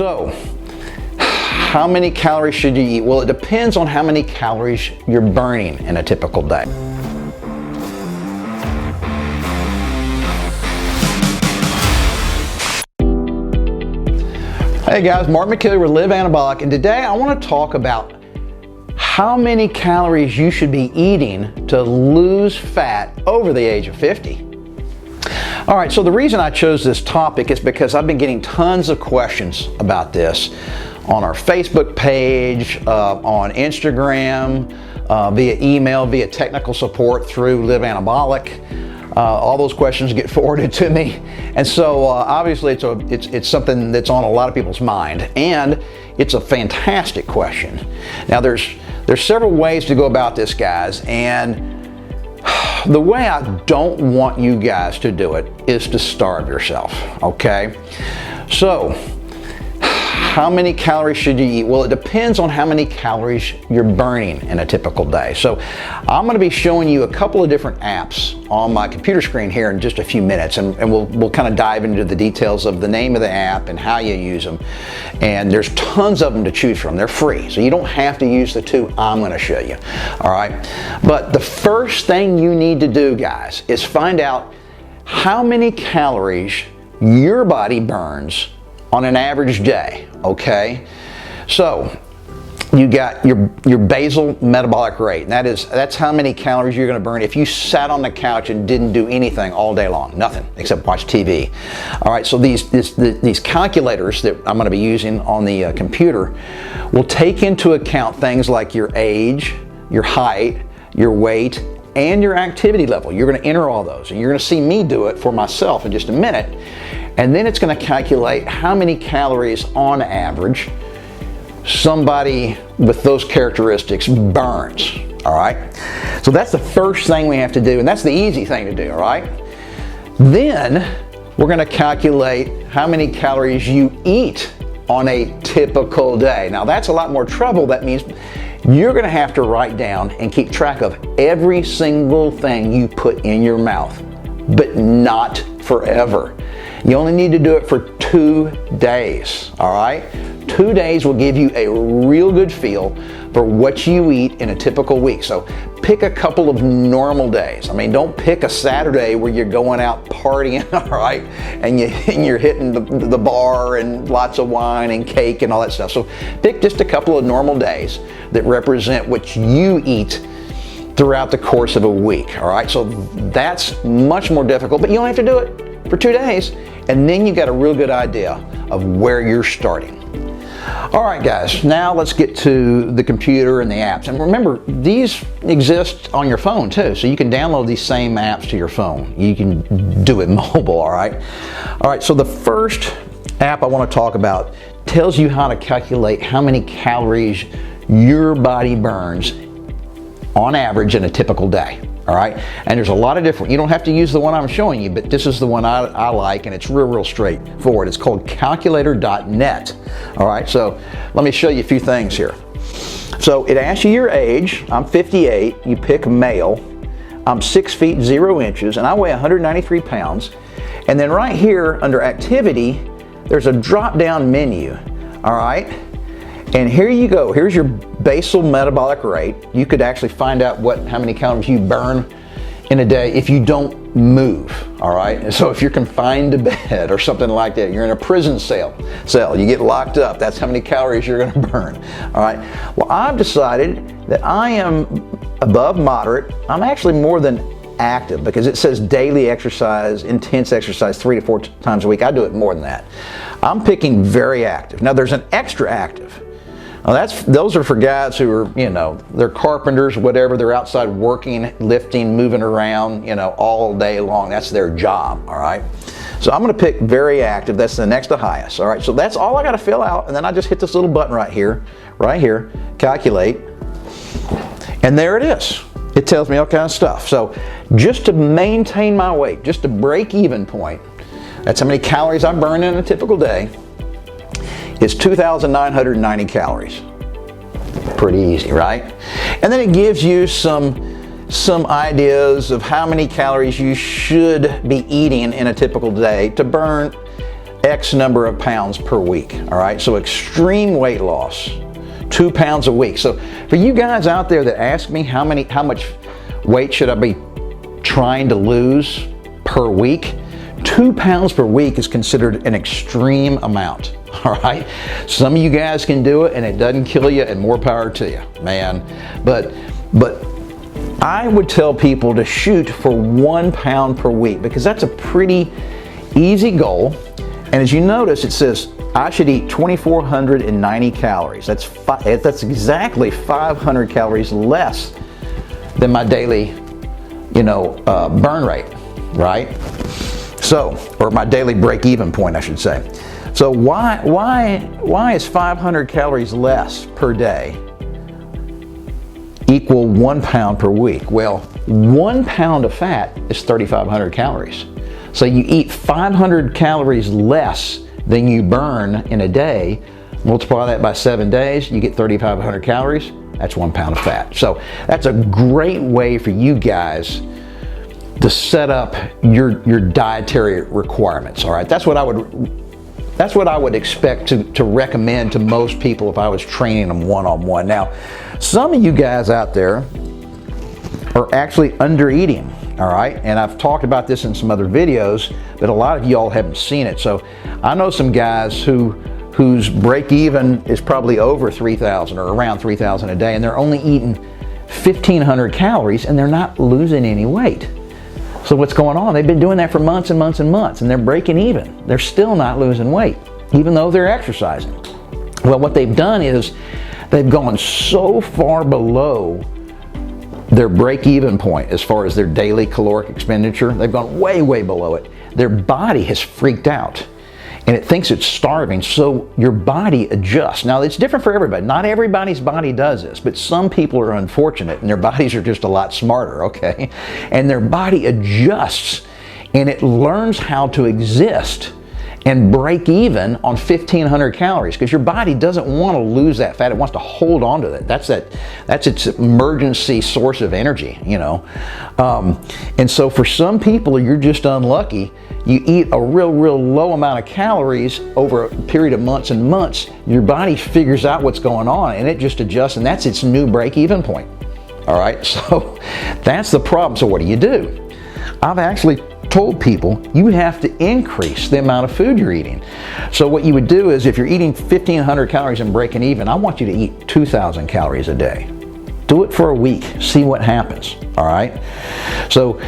So, how many calories should you eat? Well, it depends on how many calories you're burning in a typical day. Hey guys, Mark McKelly with Live Anabolic, and today I want to talk about how many calories you should be eating to lose fat over the age of 50. All right, so the reason I chose this topic is because I've been getting tons of questions about this on our Facebook page, on Instagram, via email, via technical support through Live Anabolic. All those questions get forwarded to me, and so obviously it's something that's on a lot of people's mind, and it's a fantastic question. Now there's several ways to go about this, guys, and the way I don't want you guys to do it is to starve yourself, okay? So, how many calories should you eat? Well, it depends on how many calories you're burning in a typical day. So, I'm going to be showing you a couple of different apps on my computer screen here in just a few minutes, and we'll kind of dive into the details of the name of the app and how you use them. And there's tons of them to choose from. They're free, so you don't have to use the two I'm going to show you. All right, but the first thing you need to do, guys, is find out how many calories your body burns on an average day, okay? So you got your basal metabolic rate, and that's how many calories you're going to burn if you sat on the couch and didn't do anything all day long, nothing except watch TV. All right, so these calculators that I'm going to be using on the computer will take into account things like your age, your height, your weight, and your activity level. You're going to enter all those, and you're going to see me do it for myself in just a minute. And then it's going to calculate how many calories on average somebody with those characteristics burns. All right, so that's the first thing we have to do, and that's the easy thing to do. All right, then we're going to calculate how many calories you eat on a typical day. Now that's a lot more trouble. That means you're going to have to write down and keep track of every single thing you put in your mouth, but not forever. You only need to do it for 2 days, all right? 2 days will give you a real good feel for what you eat in a typical week. So pick a couple of normal days. I mean, don't pick a Saturday where you're going out partying, all right? And you're hitting the bar and lots of wine and cake and all that stuff. So pick just a couple of normal days that represent what you eat throughout the course of a week, all right? So that's much more difficult, but you only have to do it for 2 days, and then you got a real good idea of where you're starting. All right, guys, now let's get to the computer and the apps. And remember, these exist on your phone too, so you can download these same apps to your phone. You can do it mobile, all right? All right, so the first app I want to talk about tells you how to calculate how many calories your body burns on average in a typical day. All right, and there's a lot of different, you don't have to use the one I'm showing you, but this is the one I like, and it's real straightforward. It's called calculator.net. All right, so let me show you a few things here. So it asks you your age. I'm 58, you pick male. I'm 6 feet 0 inches, and I weigh 193 pounds. And then right here under activity, there's a drop down menu. All right, and here you go. Here's your basal metabolic rate. You could actually find out how many calories you burn in a day if you don't move, all right? And so if you're confined to bed or something like that, you're in a prison cell, you get locked up, that's how many calories you're gonna burn, all right? Well, I've decided that I am above moderate. I'm actually more than active because it says daily exercise, intense exercise 3 to 4 times a week. I do it more than that. I'm picking very active. Now there's an extra active. Now those are for guys who are, they're carpenters, whatever. They're outside working, lifting, moving around, all day long. That's their job, all right? So I'm gonna pick very active. That's the next to highest, all right? So that's all I gotta fill out, and then I just hit this little button right here, calculate, and there it is. It tells me all kinds of stuff. So just to maintain my weight, just to break even point, that's how many calories I burn in a typical day, is 2,990 calories. Pretty easy, right? And then it gives you some ideas of how many calories you should be eating in a typical day to burn X number of pounds per week, all right? So extreme weight loss, 2 pounds a week. So for you guys out there that ask me how much weight should I be trying to lose per week, 2 pounds per week is considered an extreme amount, all right? Some of you guys can do it and it doesn't kill you, and more power to you, man. But I would tell people to shoot for 1 pound per week, because that's a pretty easy goal. And as you notice, it says I should eat 2,490 calories. That's exactly 500 calories less than my daily, burn rate, right? So, or my daily break-even point, I should say. So why is 500 calories less per day equal 1 pound per week? Well, 1 pound of fat is 3,500 calories. So you eat 500 calories less than you burn in a day. Multiply that by 7 days, you get 3,500 calories. That's 1 pound of fat. So that's a great way for you guys to set up your dietary requirements. All right, that's what I would expect to recommend to most people if I was training them one-on-one. Now, some of you guys out there are actually under eating. All right, and I've talked about this in some other videos, but a lot of y'all haven't seen it. So I know some guys whose break even is probably over 3,000 or around 3,000 a day, and they're only eating 1,500 calories and they're not losing any weight. So what's going on? They've been doing that for months and months and months, and they're breaking even. They're still not losing weight, even though they're exercising. Well, what they've done is they've gone so far below their break-even point as far as their daily caloric expenditure. They've gone way, way below it. Their body has freaked out and it thinks it's starving, so your body adjusts. Now, it's different for everybody. Not everybody's body does this, but some people are unfortunate and their bodies are just a lot smarter, okay? And their body adjusts and it learns how to exist and break even on 1,500 calories, because your body doesn't want to lose that fat. It wants to hold on to that. That's its emergency source of energy, and so for some people, you're just unlucky. You eat a real low amount of calories over a period of months and months, your body figures out what's going on and it just adjusts, and that's its new break-even point. All right, so that's the problem. So what do? I've actually told people you have to increase the amount of food you're eating. So what you would do is, if you're eating 1,500 calories and breaking even, I want you to eat 2,000 calories a day. Do it for a week, see what happens, all right? So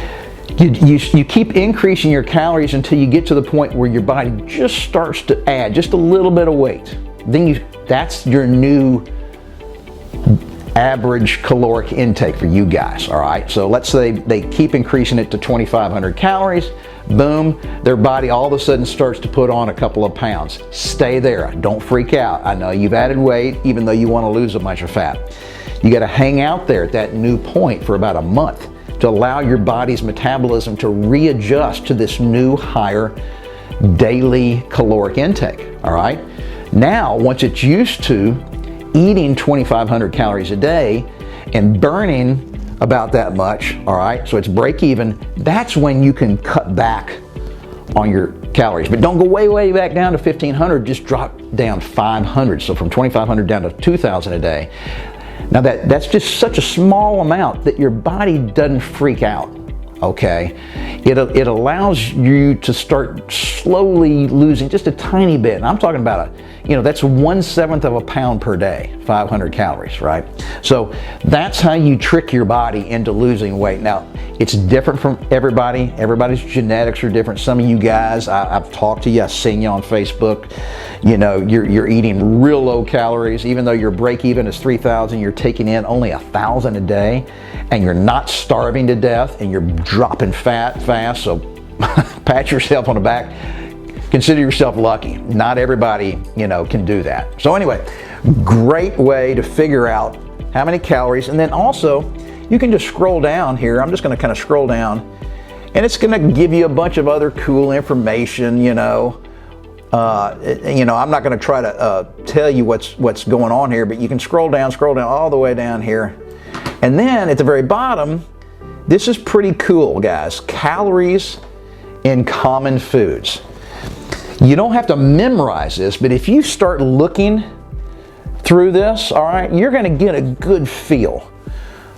you keep increasing your calories until you get to the point where your body just starts to add just a little bit of weight. Then that's your new average caloric intake for you guys, all right? So let's say they keep increasing it to 2,500 calories, boom, their body all of a sudden starts to put on a couple of pounds. Stay there, don't freak out. I know you've added weight even though you want to lose a bunch of fat. You got to hang out there at that new point for about a month to allow your body's metabolism to readjust to this new higher daily caloric intake, all right? Now, once it's used to eating 2,500 calories a day and burning about that much, all right, so it's break even, that's when you can cut back on your calories. But don't go way back down to 1,500, just drop down 500. So from 2,500 down to 2,000 a day. Now that's just such a small amount that your body doesn't freak out, okay? It allows you to start slowly losing just a tiny bit. And I'm talking about that's 1/7 of a pound per day, 500 calories, right? So that's how you trick your body into losing weight. Now, it's different from everybody. Everybody's genetics are different. Some of you guys, I've talked to you, I've seen you on Facebook, you're eating real low calories. Even though your break even is 3,000, you're taking in only 1,000 a day, and you're not starving to death, and you're dropping fat fast. So pat yourself on the back. Consider yourself lucky. Not everybody, can do that. So anyway, great way to figure out how many calories. And then also, you can just scroll down here. I'm just going to kind of scroll down, and it's going to give you a bunch of other cool information, I'm not going to try to tell you what's going on here, but you can scroll down all the way down here. And then at the very bottom, this is pretty cool, guys. Calories in common foods. You don't have to memorize this, but if you start looking through this, all right, you're going to get a good feel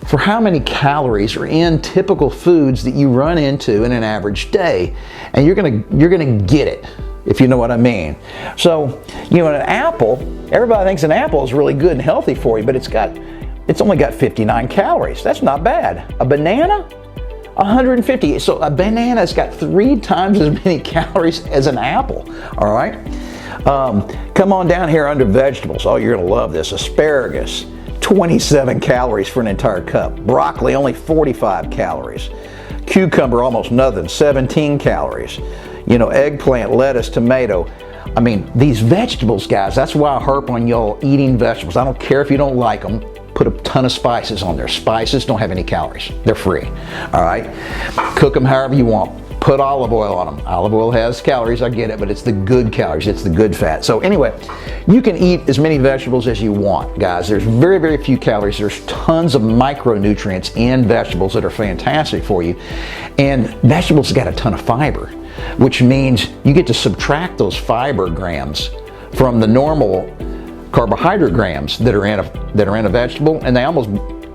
for how many calories are in typical foods that you run into in an average day, and you're gonna get it, if you know what I mean. So, you know, an apple, everybody thinks an apple is really good and healthy for you, but it's only got 59 calories. That's not bad. A banana, 150. So a banana's got 3 times as many calories as an apple. All right. Come on down here under vegetables. Oh, you're gonna love this. Asparagus, 27 calories for an entire cup. Broccoli, only 45 calories. Cucumber, almost nothing, 17 calories. You know, eggplant, lettuce, tomato. I mean, these vegetables, guys, that's why I harp on y'all eating vegetables. I don't care if you don't like them. Put a ton of spices on there. Spices don't have any calories. They're free. All right? Cook them however you want. Put olive oil on them. Olive oil has calories, I get it, but it's the good calories. It's the good fat. So anyway, you can eat as many vegetables as you want, guys. There's very, very few calories. There's tons of micronutrients in vegetables that are fantastic for you. And vegetables got a ton of fiber, which means you get to subtract those fiber grams from the normal carbohydrate grams that are in a vegetable, and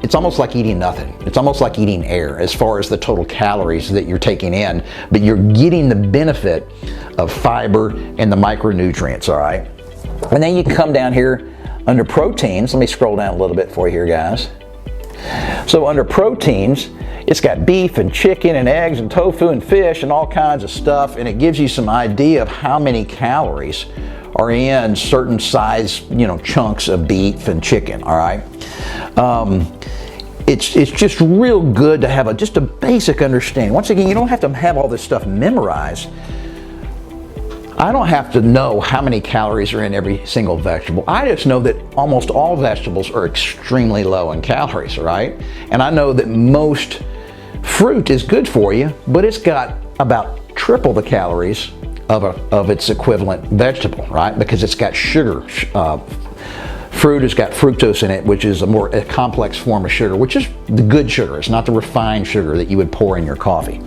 it's almost like eating nothing. It's almost like eating air as far as the total calories that you're taking in, but you're getting the benefit of fiber and the micronutrients, all right? And then you can come down here under proteins. Let me scroll down a little bit for you here, guys. So under proteins, it's got beef and chicken and eggs and tofu and fish and all kinds of stuff, and it gives you some idea of how many calories are in certain size, you know, chunks of beef and chicken, all right? It's just real good to have just a basic understanding. Once again, you don't have to have all this stuff memorized. I don't have to know how many calories are in every single vegetable. I just know that almost all vegetables are extremely low in calories, right? And I know that most fruit is good for you, but it's got about triple the calories of its equivalent vegetable, right? Because it's got sugar. Fruit has got fructose in it, which is a complex form of sugar, which is the good sugar. It's not the refined sugar that you would pour in your coffee.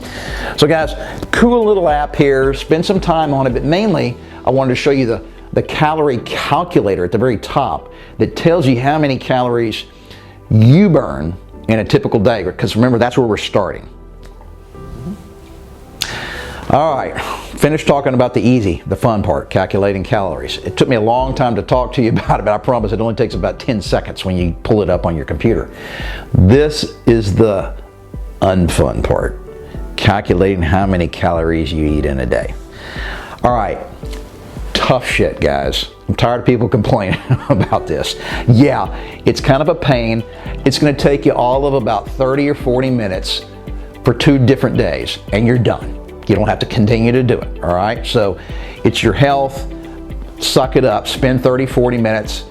So guys, cool little app here. Spend some time on it, but mainly I wanted to show you the calorie calculator at the very top that tells you how many calories you burn in a typical day, because remember, that's where we're starting. All right, finished talking about the fun part, calculating calories. It took me a long time to talk to you about it, but I promise it only takes about 10 seconds when you pull it up on your computer. This is the unfun part, calculating how many calories you eat in a day. All right, tough shit, guys. I'm tired of people complaining about this. Yeah, it's kind of a pain. It's gonna take you all of about 30 or 40 minutes for 2 different days, and you're done. You don't have to continue to do it, all right? So it's your health, suck it up, spend 30, 40 minutes,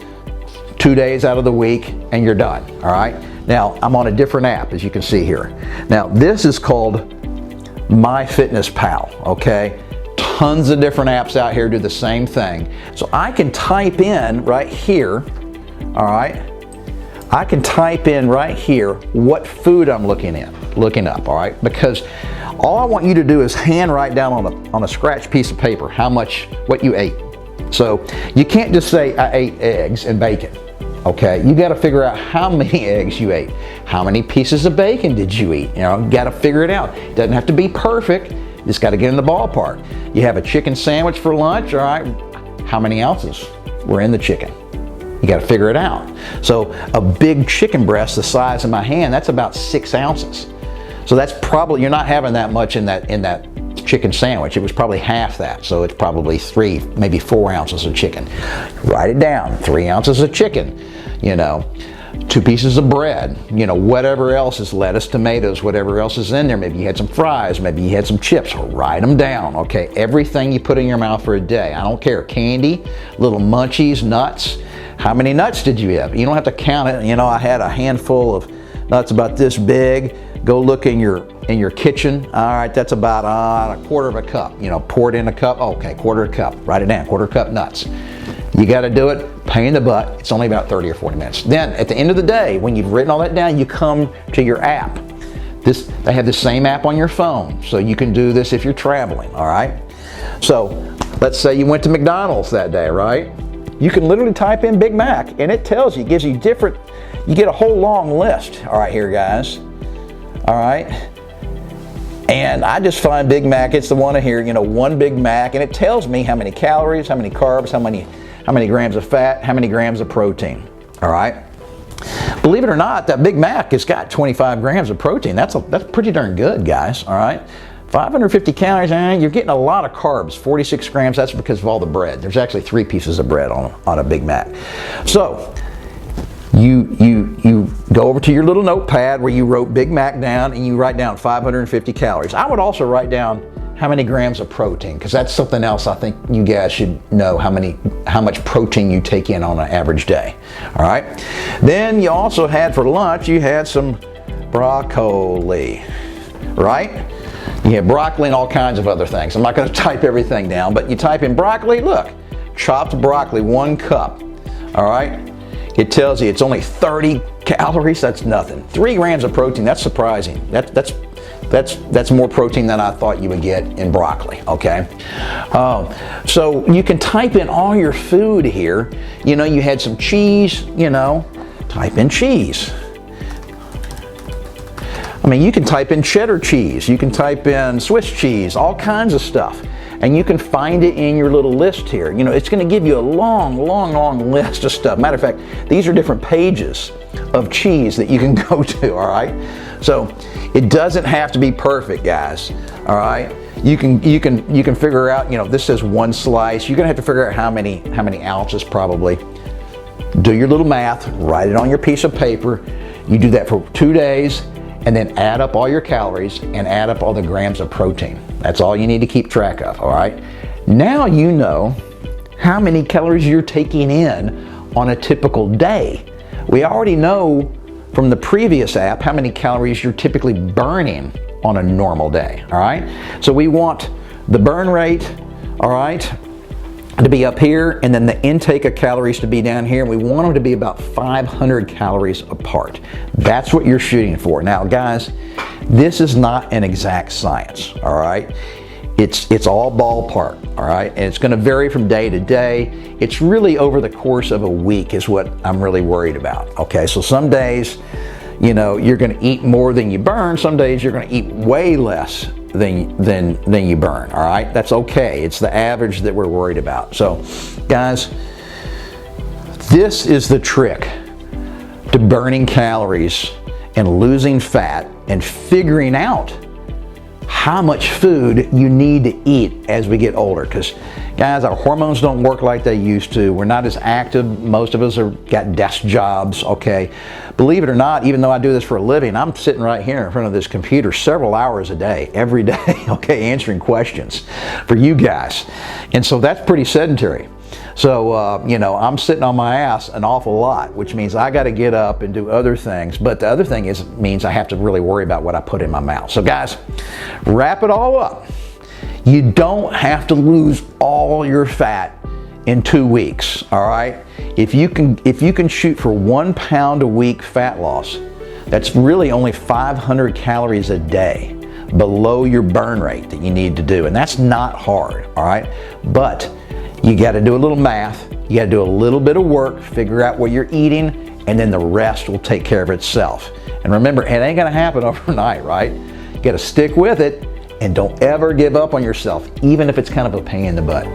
2 days out of the week, and you're done, all right? Now, I'm on a different app, as you can see here. Now, this is called MyFitnessPal, okay? Tons of different apps out here do the same thing. So I can type in right here, all right? I can type in right here what food I'm looking up, all right? Because all I want you to do is hand write down on a scratch piece of paper what you ate. So you can't just say I ate eggs and bacon, okay? You got to figure out how many eggs you ate. How many pieces of bacon did you eat? You know, got to figure it out. It doesn't have to be perfect. You just got to get in the ballpark. You have a chicken sandwich for lunch, all right? How many ounces were in the chicken? You got to figure it out. So a big chicken breast the size of my hand, that's about 6 ounces. So that's probably, you're not having that much in that chicken sandwich. It was probably half that. So it's probably 3, maybe 4 ounces of chicken. Write it down, 3 ounces of chicken, you know, 2 pieces of bread, you know, whatever else is lettuce, tomatoes, whatever else is in there. Maybe you had some fries, maybe you had some chips. Write them down, okay? Everything you put in your mouth for a day. I don't care. Candy, little munchies, nuts. How many nuts did you have? You don't have to count it. You know, I had a handful of nuts about this big. Go look in your kitchen. All right, that's about a quarter of a cup. You know, pour it in a cup. Okay, quarter of a cup. Write it down, quarter cup nuts. You got to do it, pain in the butt. It's only about 30 or 40 minutes. Then at the end of the day, when you've written all that down, you come to your app. They have the same app on your phone, so you can do this if you're traveling, all right? So Let's say you went to McDonald's that day, right? You can literally type in Big Mac and it tells you, gives you different, you get a whole long list. All right, here guys. All right. And I just find Big Mac, it's the one here, you know, one Big Mac, and it tells me how many calories, how many carbs, how many grams of fat, how many grams of protein. All right. Believe it or not, that Big Mac has got 25 grams of protein. That's pretty darn good, guys. All right. 550 calories, you're getting a lot of carbs, 46 grams, that's because of all the bread. There's actually 3 pieces of bread on a Big Mac. So, you go over to your little notepad where you wrote Big Mac down and you write down 550 calories. I would also write down how many grams of protein, because that's something else I think you guys should know, how much protein you take in on an average day. All right. Then you also had for lunch, you had some broccoli, right? You have broccoli and all kinds of other things. I'm not going to type everything down, but you type in broccoli, look, chopped broccoli, 1 cup, all right? It tells you it's only 30 calories, that's nothing. 3 grams of protein, that's surprising. That's more protein than I thought you would get in broccoli, okay? So you can type in all your food here. You know, you had some cheese, you know, type in cheese. I mean, you can type in cheddar cheese, you can type in Swiss cheese, all kinds of stuff. And you can find it in your little list here. You know, it's going to give you a long list of stuff. Matter of fact, these are different pages of cheese that you can go to, all right? So it doesn't have to be perfect, guys, all right? You can figure out, you know, this says 1 slice. You're going to have to figure out how many ounces probably. Do your little math, write it on your piece of paper. You do that for 2 days. And then add up all your calories and add up all the grams of protein. That's all you need to keep track of, all right? Now you know how many calories you're taking in on a typical day. We already know from the previous app how many calories you're typically burning on a normal day, all right? So we want the burn rate, all right, to be up here, and then the intake of calories to be down here, and we want them to be about 500 calories apart. That's what you're shooting for. Now guys, this is not an exact science, all right? It's all ballpark, all right? And it's gonna vary from day to day. It's really over the course of a week is what I'm really worried about, okay? So some days, you know, you're gonna eat more than you burn. Some days you're gonna eat way less than you burn, all right? That's okay. It's the average that we're worried about. So, guys, this is the trick to burning calories and losing fat and figuring out how much food you need to eat as we get older. Because, guys, our hormones don't work like they used to. We're not as active. Most of us have got desk jobs, okay? Believe it or not, even though I do this for a living, I'm sitting right here in front of this computer several hours a day, every day, okay, answering questions for you guys. And so that's pretty sedentary. So, you know, I'm sitting on my ass an awful lot, which means I got to get up and do other things. But the other thing means I have to really worry about what I put in my mouth. So guys, wrap it all up. You don't have to lose all your fat in 2 weeks, all right? If you can shoot for 1 pound a week fat loss, that's really only 500 calories a day below your burn rate that you need to do. And that's not hard, all right? But you got to do a little math, you got to do a little bit of work, figure out what you're eating, and then the rest will take care of itself. And remember, it ain't going to happen overnight, right? You got to stick with it, and don't ever give up on yourself, even if it's kind of a pain in the butt.